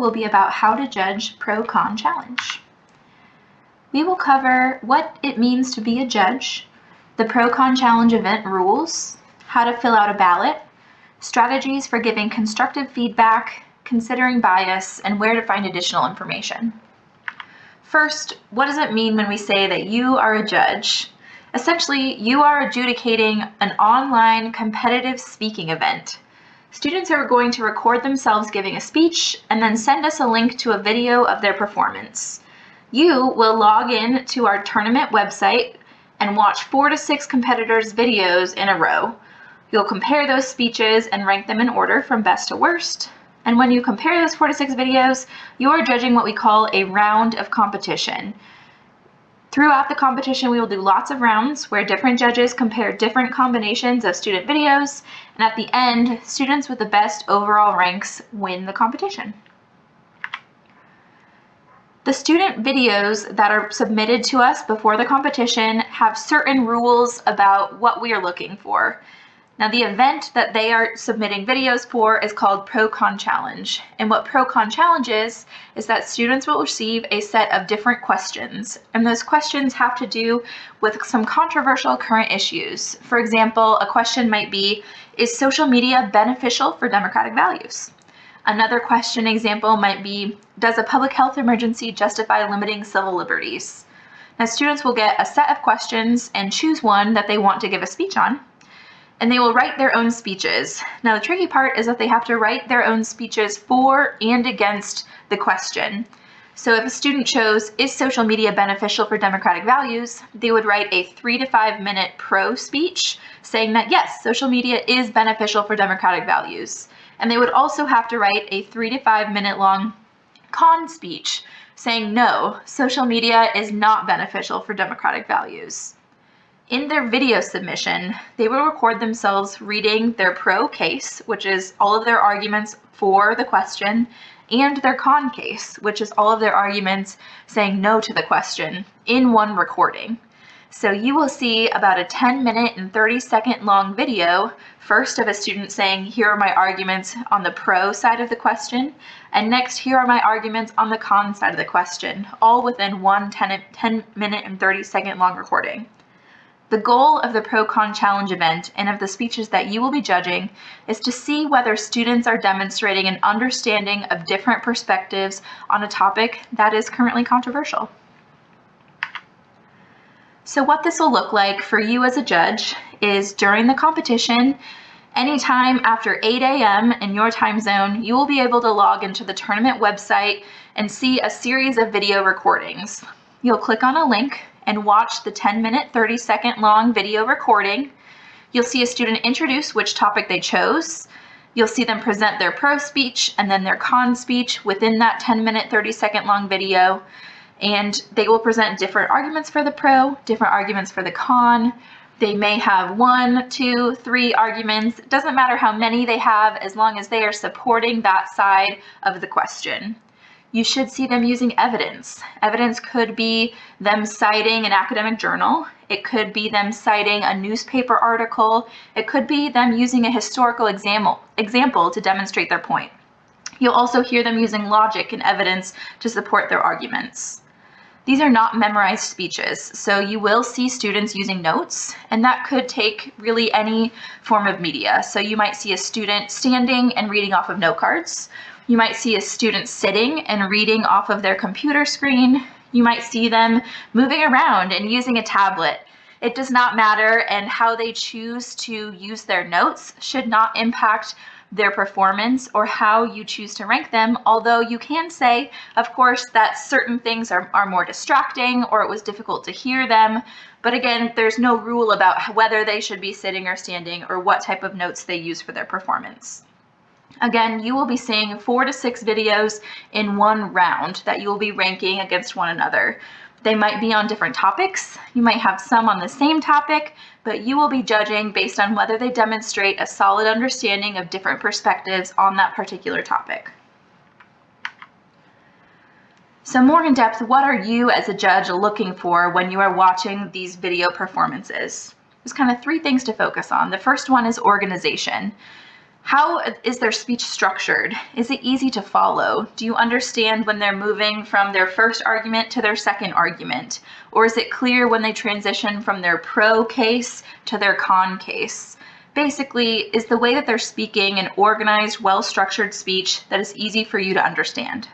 will be about how to judge pro-con challenge. We will cover what it means to be a judge, the pro-con challenge event rules, how to fill out a ballot, strategies for giving constructive feedback, considering bias, and where to find additional information. First, what does it mean when we say that you are a judge? Essentially, you are adjudicating an online competitive speaking event. Students are going to record themselves giving a speech and then send us a link to a video of their performance. You will log in to our tournament website and watch 4 to 6 competitors' videos in a row. You'll compare those speeches and rank them in order from best to worst. And when you compare those 4 to 6 videos, you are judging what we call a round of competition. Throughout the competition, we will do lots of rounds where different judges compare different combinations of student videos, and at the end, students with the best overall ranks win the competition. The student videos that are submitted to us before the competition have certain rules about what we are looking for. Now, the event that they are submitting videos for is called Pro-Con Challenge. And what Pro-Con Challenge is that students will receive a set of different questions. And those questions have to do with some controversial current issues. For example, a question might be, is social media beneficial for democratic values? Another question example might be, does a public health emergency justify limiting civil liberties? Now, students will get a set of questions and choose one that they want to give a speech on. And they will write their own speeches. Now, the tricky part is that they have to write their own speeches for and against the question. So if a student chose, is social media beneficial for democratic values, they would write a 3 to 5 minute pro speech saying that yes, social media is beneficial for democratic values. And they would also have to write a 3 to 5 minute long con speech saying no, social media is not beneficial for democratic values. In their video submission, they will record themselves reading their pro case, which is all of their arguments for the question, and their con case, which is all of their arguments saying no to the question, in one recording. So you will see about a 10-minute and 30-second long video, first of a student saying, here are my arguments on the pro side of the question, and next, here are my arguments on the con side of the question, all within one 10-minute and 30-second long recording. The goal of the Pro-Con Challenge event and of the speeches that you will be judging is to see whether students are demonstrating an understanding of different perspectives on a topic that is currently controversial. So what this will look like for you as a judge is during the competition, anytime after 8 a.m. in your time zone, you will be able to log into the tournament website and see a series of video recordings. You'll click on a link and watch the 10-minute, 30-second long video recording. You'll see a student introduce which topic they chose. You'll see them present their pro speech and then their con speech within that 10-minute, 30-second long video. And they will present different arguments for the pro, different arguments for the con. They may have 1, 2, 3 arguments. It doesn't matter how many they have as long as they are supporting that side of the question. You should see them using evidence. Evidence could be them citing an academic journal. It could be them citing a newspaper article. It could be them using a historical example to demonstrate their point. You'll also hear them using logic and evidence to support their arguments. These are not memorized speeches, so you will see students using notes, and that could take really any form of media. So you might see a student standing and reading off of note cards. You might see a student sitting and reading off of their computer screen. You might see them moving around and using a tablet. It does not matter, and how they choose to use their notes should not impact their performance or how you choose to rank them, although you can say, of course, that certain things are more distracting or it was difficult to hear them. But again, there's no rule about whether they should be sitting or standing or what type of notes they use for their performance. Again, you will be seeing 4 to 6 videos in one round that you will be ranking against one another. They might be on different topics. You might have some on the same topic, but you will be judging based on whether they demonstrate a solid understanding of different perspectives on that particular topic. So more in depth, what are you as a judge looking for when you are watching these video performances? There's kind of 3 things to focus on. The first one is organization. How is their speech structured? Is it easy to follow? Do you understand when they're moving from their first argument to their second argument? Or is it clear when they transition from their pro case to their con case? Basically, is the way that they're speaking an organized, well-structured speech that is easy for you to understand?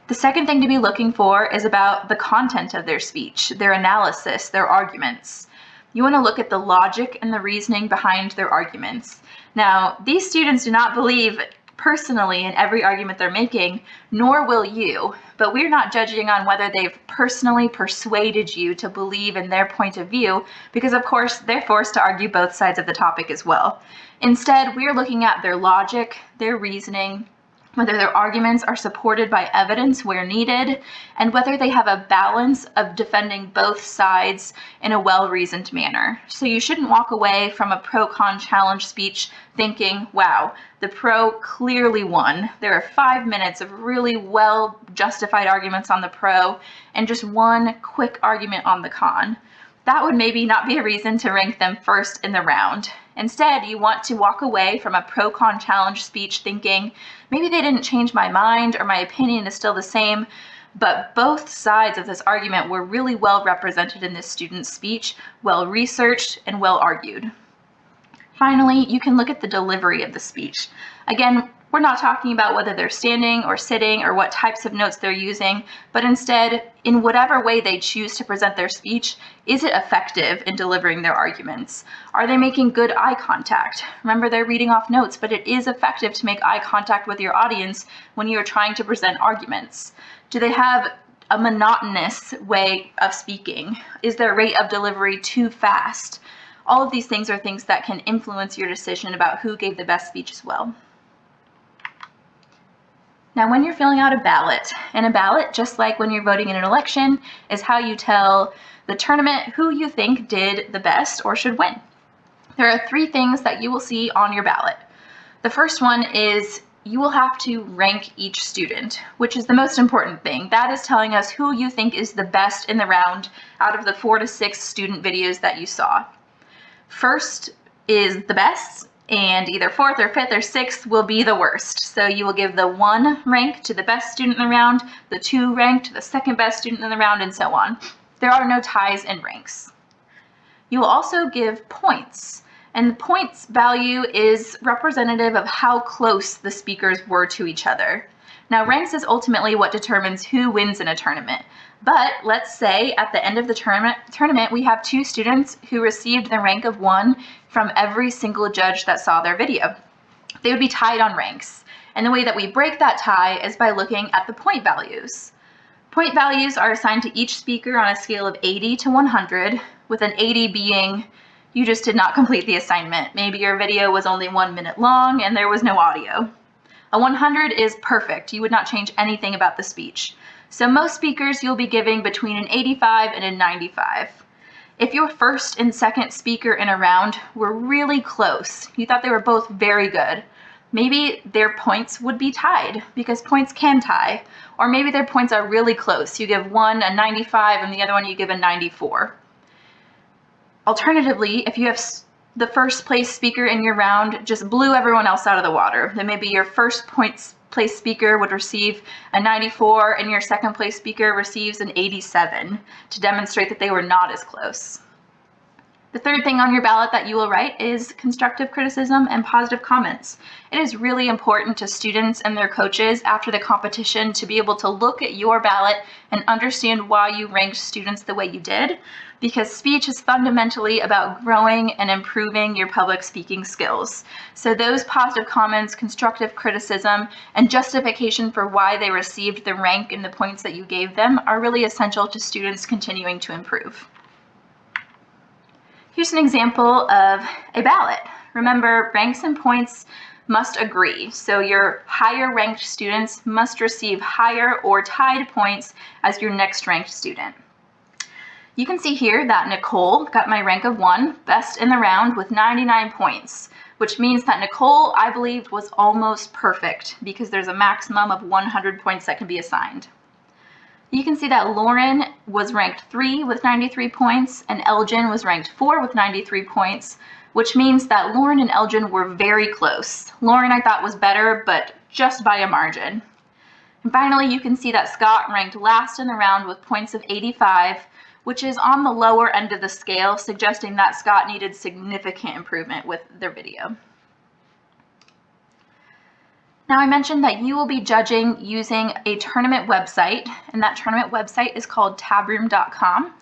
The second thing to be looking for is about the content of their speech, their analysis, their arguments. You want to look at the logic and the reasoning behind their arguments. Now, these students do not believe personally in every argument they're making, nor will you, but we're not judging on whether they've personally persuaded you to believe in their point of view, because of course they're forced to argue both sides of the topic as well. Instead, we're looking at their logic, their reasoning, whether their arguments are supported by evidence where needed, and whether they have a balance of defending both sides in a well-reasoned manner. So you shouldn't walk away from a pro-con challenge speech thinking, wow, the pro clearly won. There are 5 minutes of really well-justified arguments on the pro and just one quick argument on the con. That would maybe not be a reason to rank them first in the round. Instead, you want to walk away from a pro-con challenge speech thinking, maybe they didn't change my mind or my opinion is still the same, but both sides of this argument were really well represented in this student's speech, well researched and well argued. Finally, you can look at the delivery of the speech. Again, we're not talking about whether they're standing or sitting or what types of notes they're using, but instead, in whatever way they choose to present their speech, is it effective in delivering their arguments? Are they making good eye contact? Remember, they're reading off notes, but it is effective to make eye contact with your audience when you're trying to present arguments. Do they have a monotonous way of speaking? Is their rate of delivery too fast? All of these things are things that can influence your decision about who gave the best speech as well. Now, when you're filling out a ballot, and a ballot, just like when you're voting in an election, is how you tell the tournament who you think did the best or should win. There are 3 things that you will see on your ballot. The first one is you will have to rank each student, which is the most important thing. That is telling us who you think is the best in the round out of the 4 to 6 student videos that you saw. First is the best, and either 4th or 5th or 6th will be the worst. So you will give the 1 rank to the best student in the round, the 2 rank to the second best student in the round, and so on. There are no ties in ranks. You will also give points, and the points value is representative of how close the speakers were to each other. Now, ranks is ultimately what determines who wins in a tournament. But let's say at the end of the tournament, we have 2 students who received the rank of 1 from every single judge that saw their video. They would be tied on ranks. And the way that we break that tie is by looking at the point values. Point values are assigned to each speaker on a scale of 80 to 100, with an 80 being you just did not complete the assignment. Maybe your video was only 1 minute long and there was no audio. A 100 is perfect. You would not change anything about the speech. So most speakers you'll be giving between an 85 and a 95. If your first and second speaker in a round were really close, you thought they were both very good, maybe their points would be tied, because points can tie. Or maybe their points are really close. You give one a 95 and the other one you give a 94. Alternatively, if you have the first place speaker in your round just blew everyone else out of the water, then maybe your first place speaker would receive a 94 and your second place speaker receives an 87 to demonstrate that they were not as close. The third thing on your ballot that you will write is constructive criticism and positive comments. It is really important to students and their coaches after the competition to be able to look at your ballot and understand why you ranked students the way you did, because speech is fundamentally about growing and improving your public speaking skills. So those positive comments, constructive criticism, and justification for why they received the rank and the points that you gave them are really essential to students continuing to improve. Here's an example of a ballot. Remember, ranks and points must agree. So your higher ranked students must receive higher or tied points as your next ranked student. You can see here that Nicole got my rank of 1, best in the round with 99 points, which means that Nicole, I believed, was almost perfect because there's a maximum of 100 points that can be assigned. You can see that Lauren was ranked 3 with 93 points and Elgin was ranked 4 with 93 points, which means that Lauren and Elgin were very close. Lauren I thought was better, but just by a margin. And finally, you can see that Scott ranked last in the round with points of 85, which is on the lower end of the scale, suggesting that Scott needed significant improvement with their video. Now, I mentioned that you will be judging using a tournament website, and that tournament website is called tabroom.com.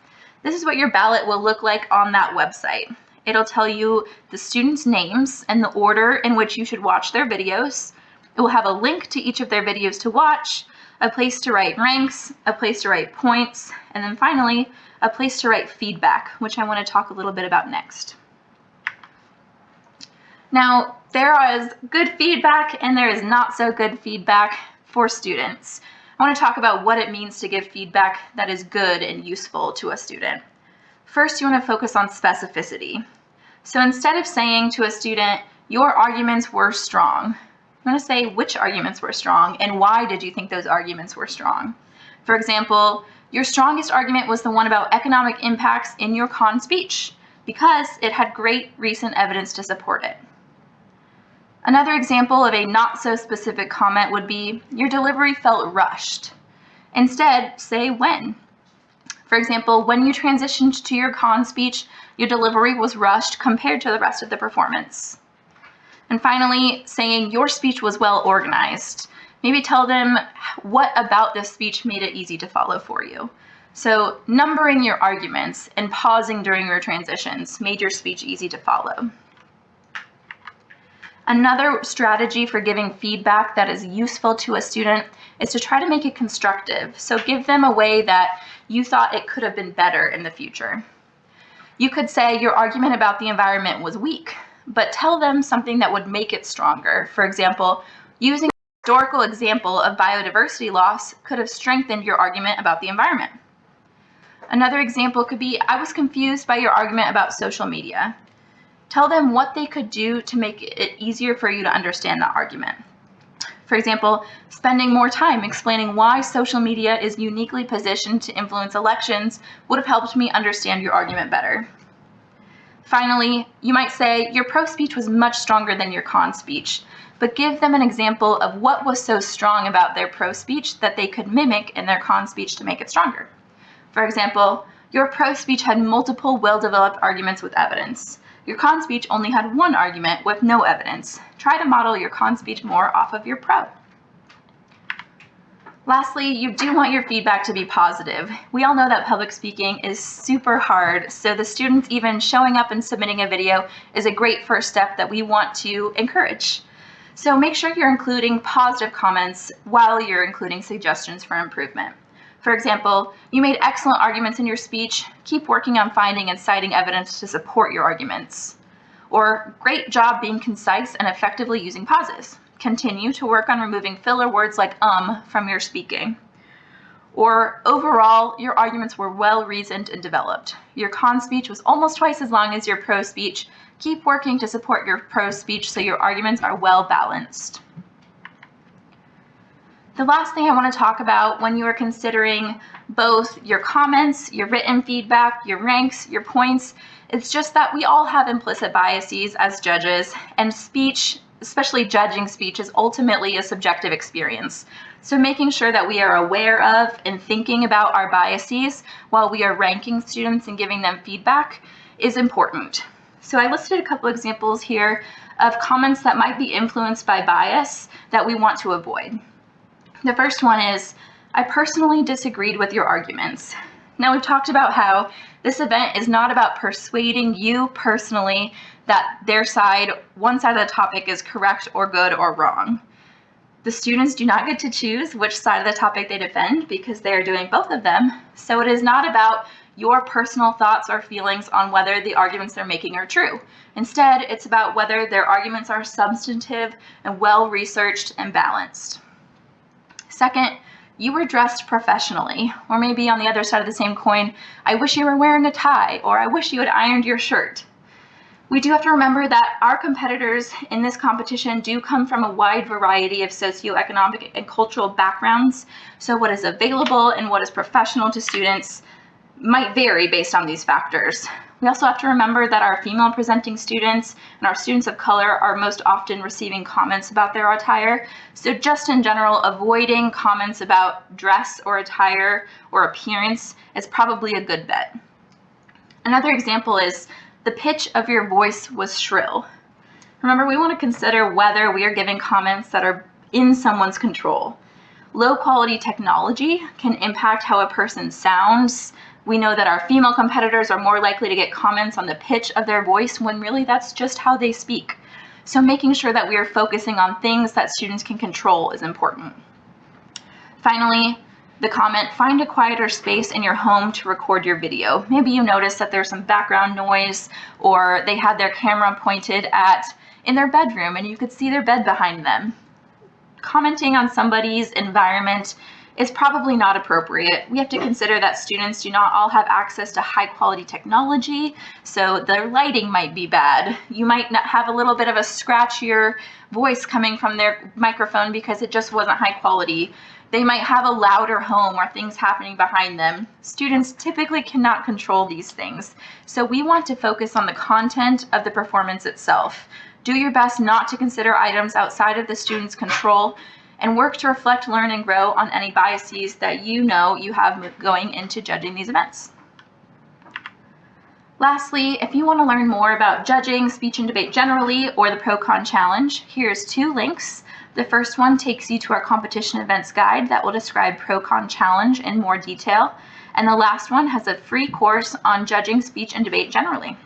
This is what your ballot will look like on that website. It'll tell you the students' names and the order in which you should watch their videos. It will have a link to each of their videos to watch, a place to write ranks, a place to write points, and then finally, a place to write feedback, which I want to talk a little bit about next. Now, there is good feedback and there is not so good feedback for students. I want to talk about what it means to give feedback that is good and useful to a student. First, you want to focus on specificity. So instead of saying to a student, your arguments were strong, you want to say which arguments were strong and why did you think those arguments were strong. For example, your strongest argument was the one about economic impacts in your con speech because it had great recent evidence to support it. Another example of a not so specific comment would be, your delivery felt rushed. Instead, say when. For example, when you transitioned to your con speech, your delivery was rushed compared to the rest of the performance. And finally, saying your speech was well organized. Maybe tell them what about this speech made it easy to follow for you. So numbering your arguments and pausing during your transitions made your speech easy to follow. Another strategy for giving feedback that is useful to a student is to try to make it constructive. So give them a way that you thought it could have been better in the future. You could say your argument about the environment was weak, but tell them something that would make it stronger. For example, using a historical example of biodiversity loss could have strengthened your argument about the environment. Another example could be, I was confused by your argument about social media. Tell them what they could do to make it easier for you to understand that argument. For example, spending more time explaining why social media is uniquely positioned to influence elections would have helped me understand your argument better. Finally, you might say your pro speech was much stronger than your con speech, but give them an example of what was so strong about their pro speech that they could mimic in their con speech to make it stronger. For example, your pro speech had multiple well-developed arguments with evidence. Your con speech only had one argument with no evidence. Try to model your con speech more off of your pro. Lastly, you do want your feedback to be positive. We all know that public speaking is super hard, so the students even showing up and submitting a video is a great first step that we want to encourage. So make sure you're including positive comments while you're including suggestions for improvement. For example, you made excellent arguments in your speech. Keep working on finding and citing evidence to support your arguments. Or, great job being concise and effectively using pauses. Continue to work on removing filler words like from your speaking. Or, overall, your arguments were well reasoned and developed. Your con speech was almost twice as long as your pro speech. Keep working to support your pro speech so your arguments are well balanced. The last thing I want to talk about when you are considering both your comments, your written feedback, your ranks, your points, it's just that we all have implicit biases as judges, and speech, especially judging speech, is ultimately a subjective experience. So making sure that we are aware of and thinking about our biases while we are ranking students and giving them feedback is important. So I listed a couple examples here of comments that might be influenced by bias that we want to avoid. The first one is, I personally disagreed with your arguments. Now, we've talked about how this event is not about persuading you personally that their side, one side of the topic is correct or good or wrong. The students do not get to choose which side of the topic they defend because they are doing both of them. So it is not about your personal thoughts or feelings on whether the arguments they're making are true. Instead, it's about whether their arguments are substantive and well-researched and balanced. Second, you were dressed professionally, or maybe on the other side of the same coin, I wish you were wearing a tie, or I wish you had ironed your shirt. We do have to remember that our competitors in this competition do come from a wide variety of socioeconomic and cultural backgrounds, so what is available and what is professional to students might vary based on these factors. We also have to remember that our female presenting students and our students of color are most often receiving comments about their attire. So just in general, avoiding comments about dress or attire or appearance is probably a good bet. Another example is the pitch of your voice was shrill. Remember, we want to consider whether we are giving comments that are in someone's control. Low quality technology can impact how a person sounds. We know that our female competitors are more likely to get comments on the pitch of their voice when really that's just how they speak. So making sure that we are focusing on things that students can control is important. Finally, the comment, find a quieter space in your home to record your video. Maybe you notice that there's some background noise, or they had their camera pointed in their bedroom and you could see their bed behind them. Commenting on somebody's environment is probably not appropriate. We have to consider that students do not all have access to high quality technology, so their lighting might be bad. You might not have a little bit of a scratchier voice coming from their microphone because it just wasn't high quality. They might have a louder home or things happening behind them. Students typically cannot control these things, so we want to focus on the content of the performance itself. Do your best not to consider items outside of the student's control, and work to reflect, learn, and grow on any biases that you know you have going into judging these events. Lastly, if you want to learn more about judging, speech and debate generally, or the Pro-Con Challenge, here's 2 links. The first one takes you to our competition events guide that will describe Pro-Con Challenge in more detail, and the last one has a free course on judging speech and debate generally.